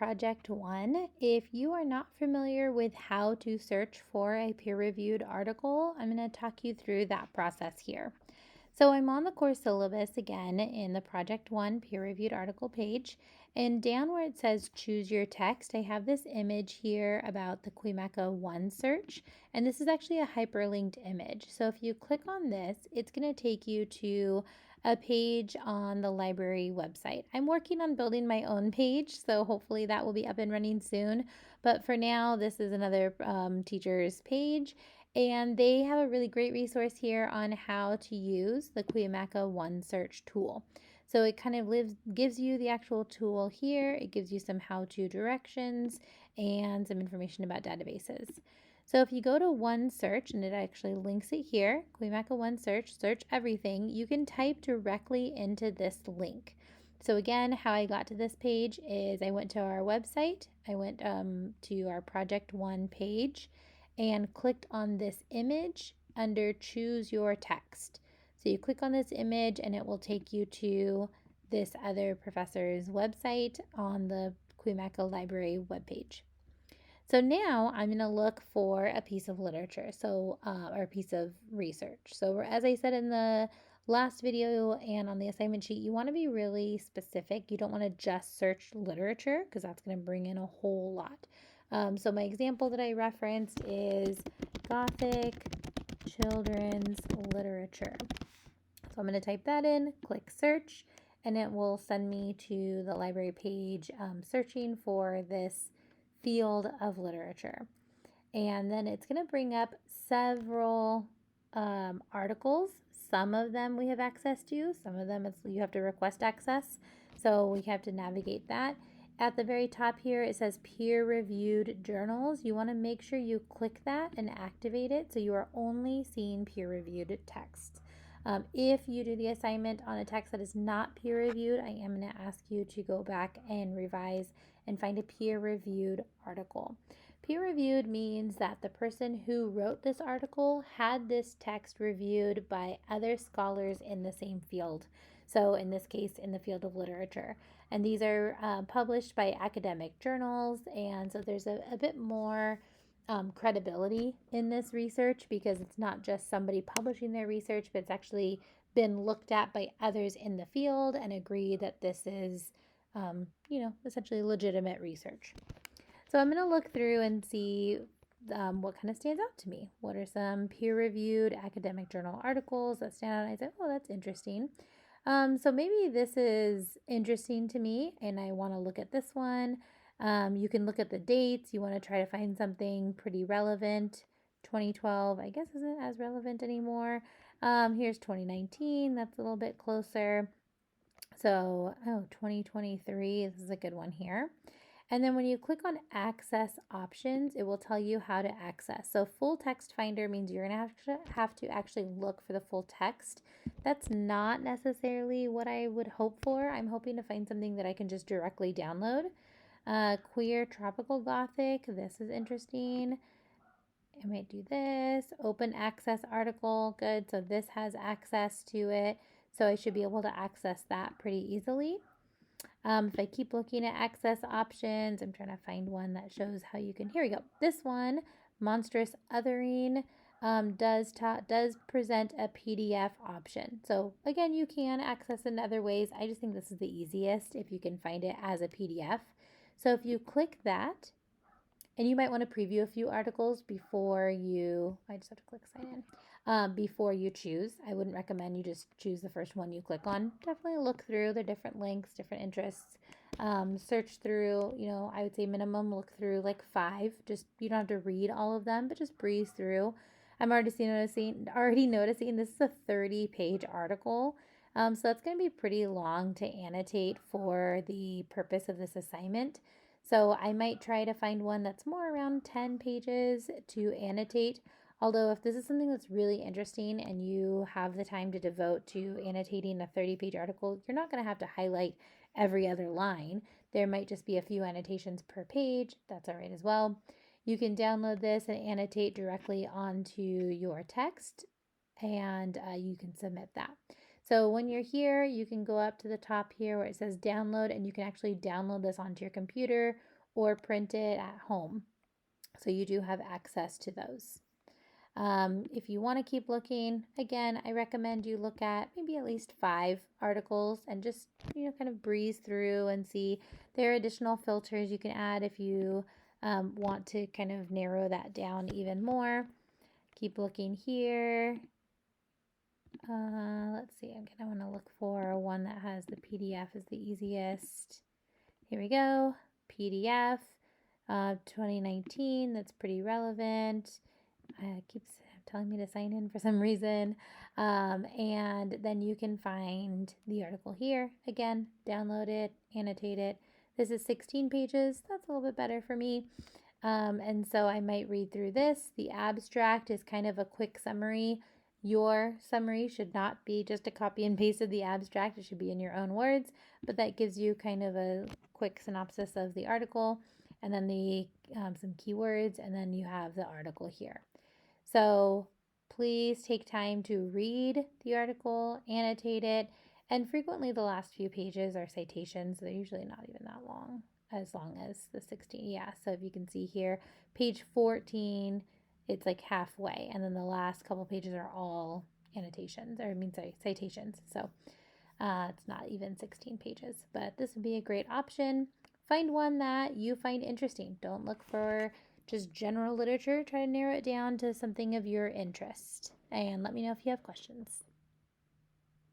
Project 1. If you are not familiar with how to search for a peer-reviewed article, I'm going to talk you through that process here. So I'm on the course syllabus again in the Project 1 peer-reviewed article page, and down where it says choose your text, I have this image here about the Cuyamaca 1 search, and this is actually a hyperlinked image. So if you click on this, it's going to take you to a page on the library website. I'm working on building my own page, so hopefully that will be up and running soon. But for now, this is another teacher's page, and they have a really great resource here on how to use the Cuyamaca One Search tool. So it kind of gives you the actual tool here. It gives you some how-to directions and some information about databases. So if you go to One Search, and it actually links it here, Cuyamaca One Search, search everything, you can type directly into this link. So again, how I got to this page is I went to our website, I went to our Project One page, and clicked on this image under Choose Your Text. So you click on this image and it will take you to this other professor's website on the Cuyamaca Library webpage. So now I'm going to look for a piece of literature, or a piece of research. So as I said in the last video and on the assignment sheet, you want to be really specific. You don't want to just search literature because that's going to bring in a whole lot. So my example that I referenced is Gothic children's literature. So I'm going to type that in, click search, and it will send me to the library page searching for this field of literature. And then it's going to bring up several articles. Some of them we have access to, some of them you have to request access. So we have to navigate that. At the very top here, it says peer-reviewed journals. You want to make sure you click that and activate it so you are only seeing peer-reviewed text. If you do the assignment on a text that is not peer-reviewed, I am going to ask you to go back and revise and find a peer-reviewed article. Peer-reviewed means that the person who wrote this article had this text reviewed by other scholars in the same field. So in this case, in the field of literature. And these are published by academic journals, and so there's a bit more credibility in this research because it's not just somebody publishing their research, but it's actually been looked at by others in the field and agree that this is, essentially legitimate research. So I'm going to look through and see what kind of stands out to me. What are some peer-reviewed academic journal articles that stand out? And I said, oh, that's interesting. So maybe this is interesting to me and I want to look at this one. You can look at the dates. You want to try to find something pretty relevant. 2012, I guess, isn't as relevant anymore. Here's 2019. That's a little bit closer. So, 2023. This is a good one here. And then when you click on access options, it will tell you how to access. So full text finder means you're going to have to actually look for the full text. That's not necessarily what I would hope for. I'm hoping to find something that I can just directly download. Queer Tropical Gothic, this is interesting. I might do this. Open access article, good. So this has access to it. So I should be able to access that pretty easily. If I keep looking at access options, I'm trying to find one that shows how you can. Here we go. This one, Monstrous Othering, does present a PDF option. So again, you can access it in other ways. I just think this is the easiest if you can find it as a PDF. So if you click that, and you might want to preview a few articles before you, I just have to click sign in, before you choose. I wouldn't recommend you just choose the first one you click on. Definitely look through the different links, different interests. Search through, I would say minimum look through like 5. Just, you don't have to read all of them, but just breeze through. I'm already noticing this is a 30-page article. So that's going to be pretty long to annotate for the purpose of this assignment. So I might try to find one that's more around 10 pages to annotate. Although if this is something that's really interesting and you have the time to devote to annotating a 30-page article, you're not going to have to highlight every other line. There might just be a few annotations per page. That's all right as well. You can download this and annotate directly onto your text, and you can submit that. So when you're here, you can go up to the top here where it says download, and you can actually download this onto your computer or print it at home. So you do have access to those. If you want to keep looking, again, I recommend you look at maybe at least 5 articles and just, kind of breeze through and see. There are additional filters you can add if you want to kind of narrow that down even more. Keep looking here. Let's see, I'm going to want to look for one that has the PDF is the easiest. Here we go, PDF 2019, that's pretty relevant. It keeps telling me to sign in for some reason. And then you can find the article here. Again, download it, annotate it. This is 16 pages. That's a little bit better for me. And so I might read through this. The abstract is kind of a quick summary. Your summary should not be just a copy and paste of the abstract. It should be in your own words, but that gives you kind of a quick synopsis of the article and then some keywords, and then you have the article here. So please take time to read the article, annotate it, and frequently the last few pages are citations. They're usually not even that long as the 16. Yeah, so if you can see here, page 14, it's like halfway, and then the last couple pages are all citations. So it's not even 16 pages, but this would be a great option. Find one that you find interesting. Don't look for just general literature. Try to narrow it down to something of your interest. And let me know if you have questions.